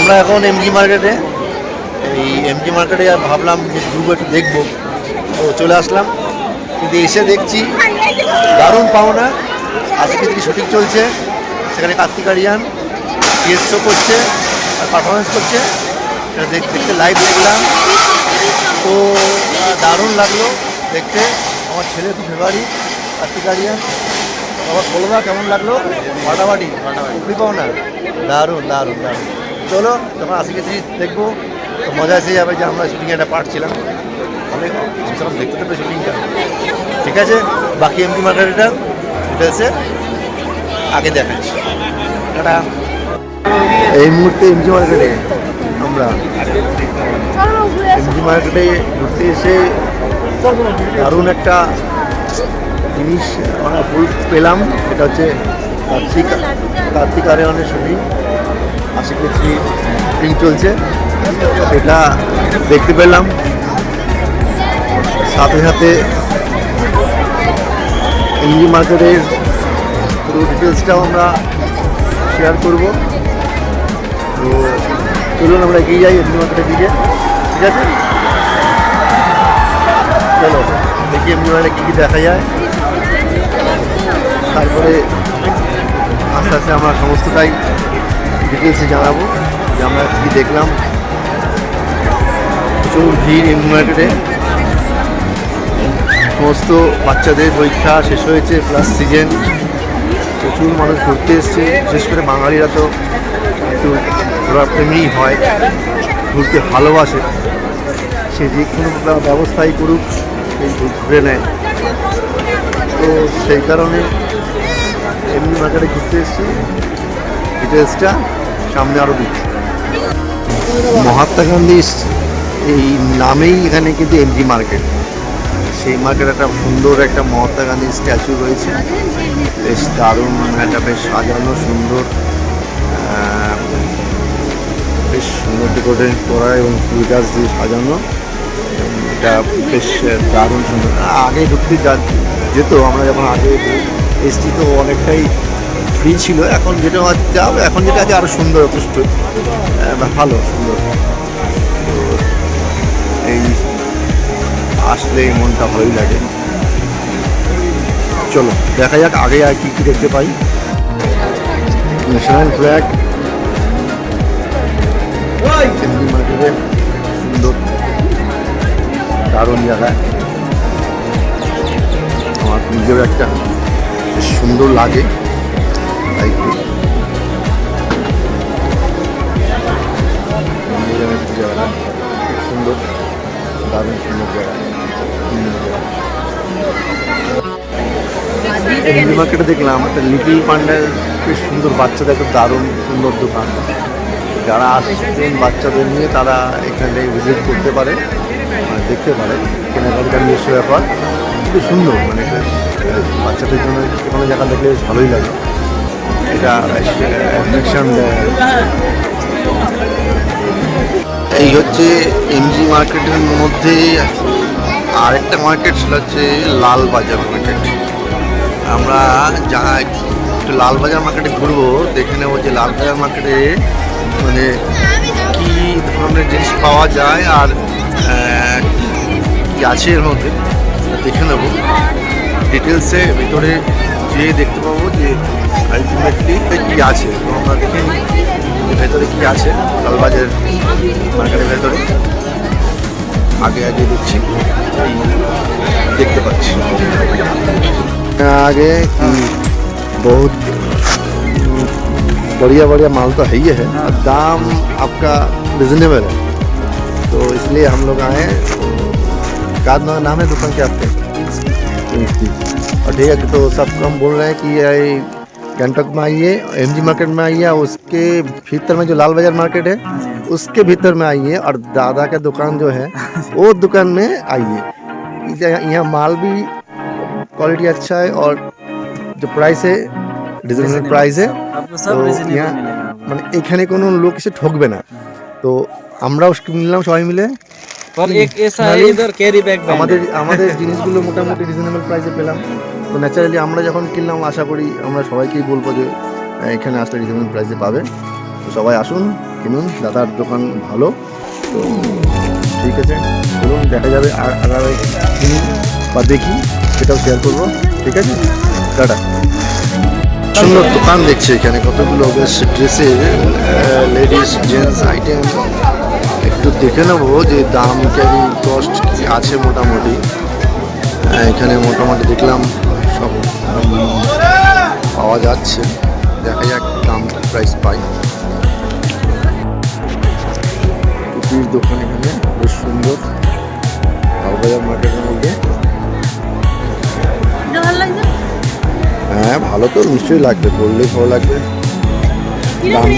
আমরা এখন এমজি মার্কেটে, এই এমজি মার্কেটে ভাবলাম যে ঘুরবো, একটু দেখবো, তো চলে আসলাম। কিন্তু এসে দেখছি দারুণ পাওনা, আজকে থেকে শুটিং চলছে, সেখানে কার্তিক আরিয়ান স্টেজ শো করছে আর পারফরমেন্স করছে, সেটা দেখতে লাইভ দেখলাম। তো দারুণ লাগলো দেখতে। আমার ছেলে খুব ফেভারিট কার্তিক আরিয়ান। আবার বলবা কেমন লাগলো? ফাটাফাটি খুবই পাওনা, দারুণ দারুণ দারুণ। চলো যখন আজকে দেখবো তো মজা এসে যাবে যে আমরা শুটিংয়ে একটা পার্ট ছিলাম। অনেক দেখতে থাকবে শুটিংটা, ঠিক আছে। বাকি এমজি মার্কেটটা ডিটেলসে আগে দেখাচ্ছি। টাটা। এই মুহূর্তে এমজি মার্কেটে আমরা এমজি মার্কেটে ঘুরতে এসে দারুণ একটা জিনিস আমরা পেলাম। এটা হচ্ছে কার্তিক আরিয়ানের শুটিং, আশিকি থ্রি শুটিং চলছে, সেটা দেখতে পেলাম। সাথে সাথে এমজি মার্কেটের পুরো ডিটেলসটাও আমরা শেয়ার করব। তো চলুন আমরা এগিয়ে যাই এমজি মার্কেটের দিকে, ঠিক আছে। চলো দেখি এমজি মার্কেটে কী কী দেখা যায়, তারপরে আস্তে আস্তে আমরা সমস্তটাই ডিটেলসে জানাবো যে আমরা কী দেখলাম। প্রচুর ভিড় এমজি মার্কেটে, সমস্ত বাচ্চাদের পরীক্ষা শেষ হয়েছে, প্লাস সিজন, প্রচুর মানুষ ঘুরতে এসছে। বিশেষ করে বাঙালিরা তো একটু ঘোরাপ্রেমী হয়, ঘুরতে ভালোবাসে, সে যে কোনো ব্যবস্থাই করুক এই ঘুরে নেয়। তো সেই কারণে এমনি মার্কেটে ঘুরতে এসেছি, ডিটেলসটা সামনে আরও দিচ্ছি। মহাত্মা গান্ধী এই নামেই এখানে কিন্তু এমজি মার্কেট, সেই মার্কেট একটা সুন্দর একটা মহাত্মা গান্ধীর স্ট্যাচু রয়েছে, বেশ দারুণ, একটা বেশ সাজানো সুন্দর, বেশ সুন্দর ডেকোরেশন করা এবং ফুল গাছ দিয়ে সাজানো, এটা বেশ দারুণ সুন্দর। আগে ঢুকতে যেত, আমরা যখন আগে এসছি তো অনেকটাই ফ্রি ছিল, এখন যেটা এখন যেটা আছে আরও সুন্দর, যথেষ্ট ভালো সুন্দর। তো এই আসলে মনটা ভালোই লাগে। চলো দেখা যাক আগে আর কী কী দেখতে পাই। ন্যাশনাল ফ্ল্যাগ, মার্কেটে সুন্দর দারুণ জায়গায়, আমার নিজের একটা বেশ সুন্দর লাগে, তাই জায়গাটা সুন্দর, দারুণ সুন্দর জায়গা। এমজি মার্কেটে দেখলাম একটা লিটল পান্ডার বেশ সুন্দর, বাচ্চাদের একটা দারুণ সুন্দর দোকান। যারা আসছেন বাচ্চাদের নিয়ে তারা এখানে ভিজিট করতে পারে, দেখতে পারে, কেনাকাটার নিজস্ব ব্যাপার, খুবই সুন্দর। মানে বাচ্চাদের জন্য কোনো জায়গা দেখলে ভালোই লাগে, এটা অ্যাট্রাকশন দেয়। এই হচ্ছে এমজি মার্কেটের মধ্যে আরেকটা মার্কেট, সেটা হচ্ছে লালবাজার মার্কেট। আমরা যা একটু লালবাজার মার্কেটে ঘুরবো, দেখে নেবো যে লালবাজার মার্কেটে মানে কী ধরনের জিনিস পাওয়া যায় আর কী আছে এর মধ্যে, দেখে নেবো ডিটেলসে। ভিতরে যেয়ে দেখতে পাবো যে আলটিমেটলি কী আছে, তো আমরা দেখে নিই ভেতরে কী আছে লালবাজার মার্কেটের ভেতরে। আগে আগে দেখছি, देखते पाচ্ছি आगे बहुत बढ़िया बढ़िया माल तो है ही है, दाम आपका रिजनेबल है, तो इसलिए हम लोग आए। क्या नाम है दुकान के आपके? और ठीक है, तो सबको हम बोल रहे हैं कि गैंगटॉक में आइए, एमजी मार्केट में आइए, उसके भीतर में जो लाल बाजार मार्केट है उसके भीतर में आइए, और दादा का दुकान जो है वो दुकान में आइए। यहाँ माल भी क्वालिटी अच्छा है और जो प्राइस है रिजनेबल प्राइस है, तो यहाँ মানে এখানে কোনো লোক এসে ঠকবে না। তো আমরাও কিনলাম সবাই মিলে, और एक ऐसा है इधर कैरी बैग আমাদের জিনিসগুলো মোটামুটি রিজনেবল প্রাইসে পেলাম। তো ন্যাচারালি আমরা যখন কিনলাম আশা করি আমরা সবাইকেই বলবো যে এখানে আসলে রিজনেবল প্রাইসে পাবে। তো সবাই আসুন। কিনুন, দাদার দোকান ভালো। তো ঠিক আছে, চলুন দেখা যাবে আগামী কিনি বা দেখি, সেটাও শেয়ার করবো। ঠিক আছে, টাটা। সুন্দর দোকান দেখছি এখানে, কতগুলো বেশ ড্রেসের লেডিস জেন্টস আইটেম। একটু দেখে নেবো যে দাম ক্যারি কস্ট কি আছে মোটামুটি। এখানে মোটামুটি দেখলাম সব পাওয়া যাচ্ছে, দেখা যাক দাম প্রাইস পাই। টুপির দোকান এখানে বেশ সুন্দর, লালবাজার মার্কেটের মধ্যে। হ্যাঁ ভালো তো নিশ্চয়ই লাগবে, পড়লেই ভালো লাগবে। দাম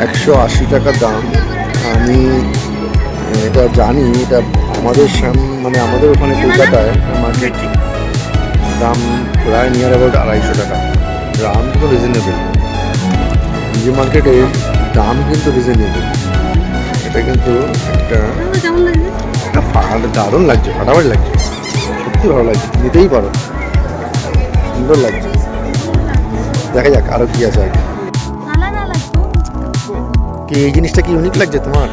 180 টাকা দাম। আমি এটা জানি, এটা আমাদের মানে আমাদের ওখানে কলকাতায় মার্কেট দাম প্রায় নিয়ার অ্যাবাউট 250 টাকা। দাম কিন্তু রিজনেবল, যে মার্কেটের দাম কিন্তু রিজনেবল। এটা কিন্তু একটা দারুণ লাগছে, ফাটাফাটি লাগছে, সত্যি ভালো লাগছে, নিতেই পারো, সুন্দর লাগছে। দেখা যাক আরো কি আছে আগে। কি এই জিনিসটা কি ইউনিক লাগছে তোমার?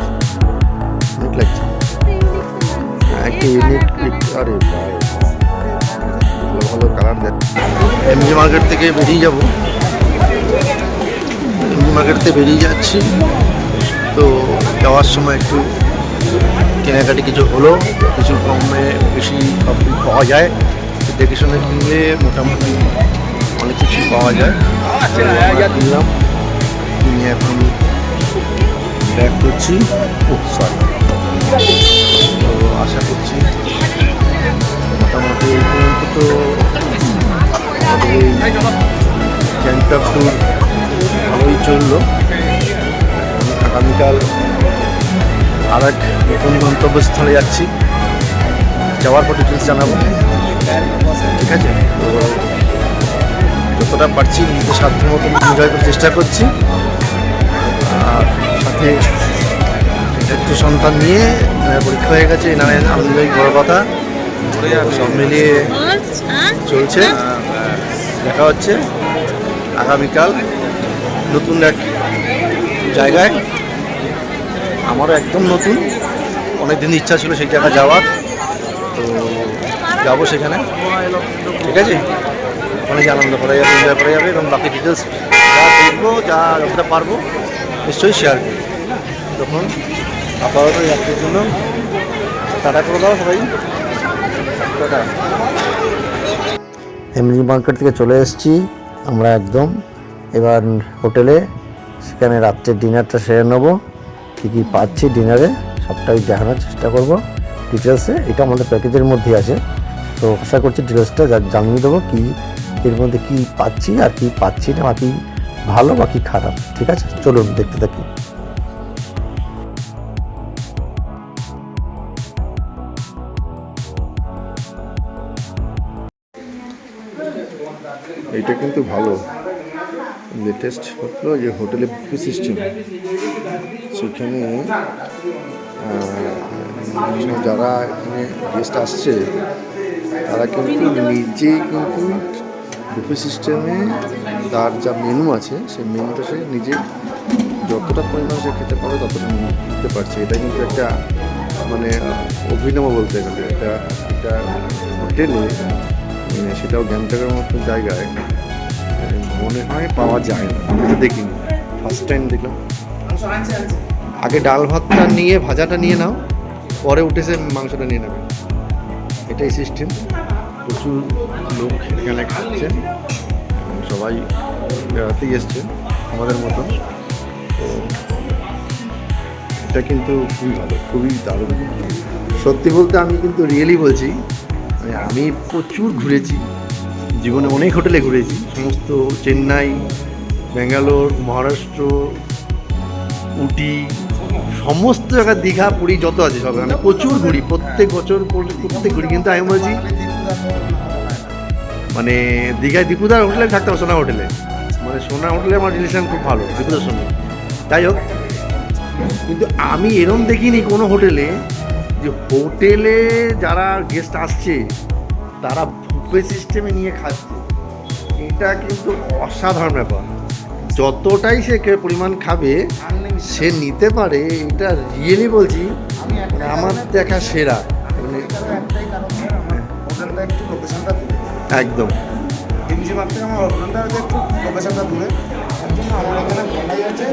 ইউনিক লাগছে, হ্যাঁ কি ইউনিক। আরে ভালো ভালো কালার দেখ। এমজি মার্কেট থেকে বেরিয়ে যাব, এমজি মার্কেট থেকে বেরিয়ে যাচ্ছি। তো যাওয়ার সময় একটু কেনাকাটি কিছু হলো, কিছু কমে বেশি সব পাওয়া যায়, দেখে শুনে কিনলে মোটামুটি অনেক কিছু পাওয়া যায়। কিনলাম, কিনে এখন ব্যাক করছি। সরি, তো আশা করছি মোটামুটি এই পর্যন্ত তো আমাদের এই গ্যাংটক ট্যুর ভালোই চললো। আগামীকাল আর এক নতুন গন্তব্যস্থলে যাচ্ছি, যাওয়ার পর ডিটেলস জানাবো। ঠিক আছে, তো যতটা পারছি নিজের সাধ্য মতো এনজয় করার চেষ্টা করছি। আর সাথে একটু সন্তান নিয়ে পরীক্ষা হয়ে গেছে, না আনন্দই বড় কথা, সব মিলিয়ে চলছে। দেখা হচ্ছে আগামীকাল নতুন এক জায়গায়। আমারও একদম নতুন, অনেক দিন ইচ্ছা ছিল সেই জায়গা যাওয়ার, তো যাবো সেখানে। ঠিক আছে, ওখানে যে আনন্দ করা যাবে, এনজয় করা যাবে, এবং বাকি ডিটেলস যা দেখবো, যা যতটা পারবো নিশ্চয়ই শেয়ার করবো। তখন আপাতত যাত্রীর জন্য টাটা করে দাও সবাই, টাটা। এমজি মার্কেট থেকে চলে এসেছি আমরা একদম, এবার হোটেলে, সেখানে রাত্রের ডিনারটা সেরে নেবো। কী কী পাচ্ছি ডিনারে সবটাই দেখানোর চেষ্টা করব ডিটেলসে। এটা আমাদের প্যাকেজের মধ্যে আছে, তো আশা করছি ডিটেলসটা জানিয়ে দেবো কি এর মধ্যে কী পাচ্ছি আর কি পাচ্ছি না, বা কী ভালো বা কী খারাপ। ঠিক আছে, চলুন দেখতে থাকি। এটা কিন্তু ভালো, লেটেস্ট হলো যে হোটেলে বুফে সিস্টেম। সেখানে যারা এখানে গেস্ট আসছে তারা কিন্তু নিজেই কিন্তু বুফে সিস্টেমে তার যা মেনু আছে সেই মেনুটা সে নিজে যতটা পরিমাণ সে খেতে পারে ততটা খেতে পারছে। এটা কিন্তু একটা মানে অভিনব বলতে গেলে, একটা হোটেলে, মানে সেটাও গ্যাংটকের মতো জায়গায় মনে হয় পাওয়া যায় না। আমি তো দেখিনি, ফার্স্ট টাইম দেখলাম। আগে ডাল ভাতটা নিয়ে ভাজাটা নিয়ে নাও, পরে উঠেছে মাংসটা নিয়ে নেবে, এটাই সিস্টেম। প্রচুর লোক এখানে খাচ্ছে, সবাই বেড়াতেই এসছে আমাদের মতো। তো এটা কিন্তু খুবই ভালো, খুবই দারুণ। সত্যি বলতে আমি কিন্তু রিয়েলি বলছি, মানে আমি প্রচুর ঘুরেছি জীবনে, অনেক হোটেলে ঘুরেছি, সমস্ত চেন্নাই, ব্যাঙ্গালোর, মহারাষ্ট্র, উটি, সমস্ত জায়গা, দীঘা, পুরী যত আছে সব আমি প্রচুর ঘুরি, প্রত্যেক বছর প্রত্যেক ঘুরি। কিন্তু আমি বলছি মানে দীঘায় দীপুদার হোটেলে থাকতাম, সোনা হোটেলে, মানে সোনা হোটেলে আমার রিলেশন খুব ভালো দীপুদার সঙ্গে। যাই হোক, কিন্তু আমি এরম দেখিনি কোনো হোটেলে যে হোটেলে যারা গেস্ট আসছে তারা বুফে সিস্টেমে নিয়ে খাচ্ছে। এটা কিন্তু অসাধারণ ব্যাপার। যতটাই সে পরিমাণ খাবে সে নিতে পারে, এটা রিয়েলি বলছি মানে আমার দেখা সেরা। মানে একটাই কারণ স্যার, আমার হোটেলটা একটু লোকেশনটা দূরে। একদম এমজি মার্ট থেকে আমার হোটেলটা একটু লোকেশনটা দূরে, তার জন্য আমার এখানে বলাই আছে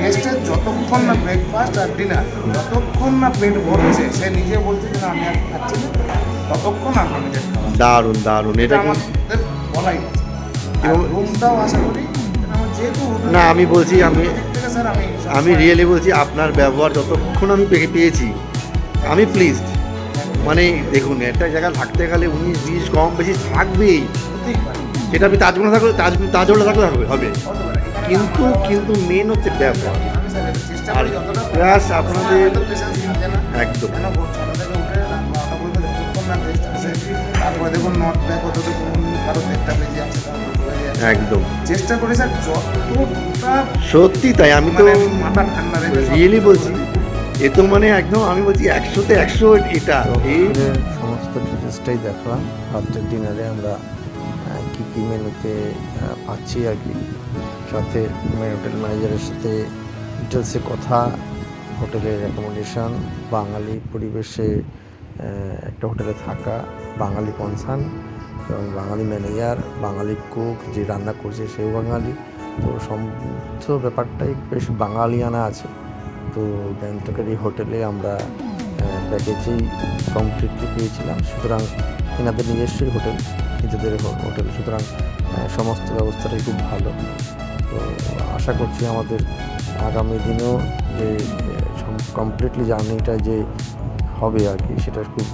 গেস্টের যতক্ষণ না ব্রেকফাস্ট আর ডিনার, যতক্ষণ না পেট ভরছে, সে নিজে বলছে যে না আমি আর খাচ্ছি না, ততক্ষণ আনলিমিটেড খাওয়া। দারুণ দারুণ এটা এটা আমাদের বলাই আছে। আর এবং- রুমটাও আশা করি আমার যেহেতু হোটেল না, আমি বলছি, আমি থেকে স্যার আমি আমি রিয়েলি বলছি আপনার ব্যবহার যতক্ষণ আমি পেয়েছি আমি প্লিজড। মানে দেখুন একটা জায়গায় থাকতে গেলে 19-20 কম বেশি থাকবেই, হতেই পারে, সেটা আপনি তাজমহল থাকলে তাজমহলে থাকলে হবে হতে পারে। কিন্তু মেন হচ্ছে ব্যবহার। আমি স্যার এটা চেষ্টা আর করি যতটা প্লাস আপনাদের পেশেন্স থাকে না একদম কেন ভোর 6টা থেকে উঠে রাত 12টা পর্যন্ত যতক্ষণ না টেস্ট আসে, তারপরে দেখুন নট ব্যাক হতে তো কোন কারো 1টা বেজে যাচ্ছে, কারো 2টা বেজে যাচ্ছে। একদম চেষ্টা করি স্যার যতটা সত্যি তাই। আমি তো মানে মাথা ঠান্ডা রেখে সব রিয়েলি কিছু বলছি, করি। এ তো মানে একদম আমি বলছি 100-তে 100 এটা এই হোটেলের সমস্ত ডিটেলসটাই দেখলাম। রাত্রের ডিনারে আমরা কী কী মেনুতে পাচ্ছি আর কি, সাথে হোটেল ম্যানেজারের সাথে ডিটেলসে কথা, হোটেলের অ্যাকোমোডেশন, বাঙালি পরিবেশে একটা হোটেলে থাকা, বাঙালি কনসার্ন এবং বাঙালি ম্যানেজার, বাঙালি কুক যে রান্না করছে সেও বাঙালি। তো সমস্ত ব্যাপারটাই বেশ বাঙালিয়ানা আছে। তো গ্যাংটকের এই হোটেলে আমরা প্যাকেজেই কমপ্লিটলি পেয়েছিলাম। সুতরাং এনাদের নিজস্বই হোটেল, নিজেদের হোটেল, সুতরাং সমস্ত ব্যবস্থাটাই খুব ভালো। তো আশা করছি আমাদের আগামী দিনেও যে কমপ্লিটলি জার্নিটা যে হবে আর কি, সেটা খুব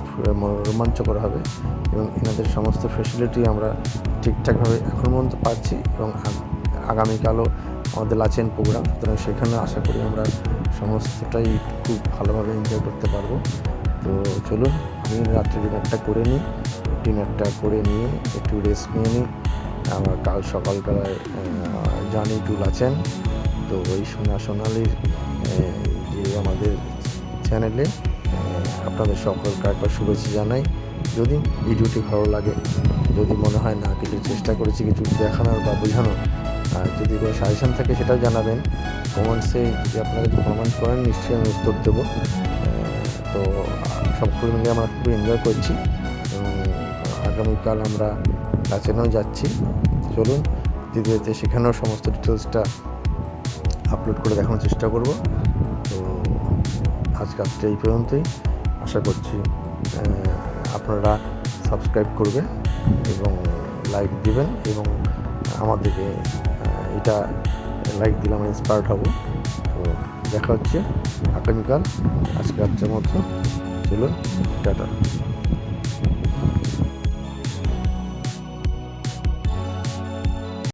রোমাঞ্চকর হবে এবং এনাদের সমস্ত ফেসিলিটি আমরা ঠিকঠাকভাবে এখন পর্যন্ত পাচ্ছি এবং আগামীকালও আমাদের লাচেন প্রোগ্রাম, সুতরাং সেখানে আশা করি আমরা সমস্তটাই খুব ভালোভাবে এনজয় করতে পারবো। তো চলুন আমি রাত্রে ডিনারটা করে নিই, ডিনারটা করে নিয়ে একটু রেস্ট নিয়ে নিই। আমার কাল সকালবেলায় জার্নি টু লাচেন। তো ওই সোনালির যে আমাদের চ্যানেলে আপনাদের সকলকে একবার শুভেচ্ছা জানাই। যদি ভিডিওটি ভালো লাগে, যদি মনে হয় না কিছু চেষ্টা করেছি কিছু দেখানোর বা বোঝানোর, যদি কোনো সাজেশান থাকে সেটাও জানাবেন কমেন্টসে। যদি আপনারা যদি কমেন্ট করেন নিশ্চয়ই আমি উত্তর দেবো। তো সবগুলো মিলে আমরা খুব এনজয় করছি এবং আগামীকাল আমরা লাচেনেও যাচ্ছি। চলুন ধীরে ধীরে সেখানেও সমস্ত ডিটেলসটা আপলোড করে দেখানোর চেষ্টা করব। তো আজকে রাত্রে এই পর্যন্তই। আশা করছি আপনারা সাবস্ক্রাইব করবেন এবং লাইক দিবেন এবং আমাদেরকে এটা লাইক দিলে আমরা ইন্সপায়ার্ড হব। তো দেখা হচ্ছে আগামীকাল। আজকে রাত্রের মতো চলুন, টাটা।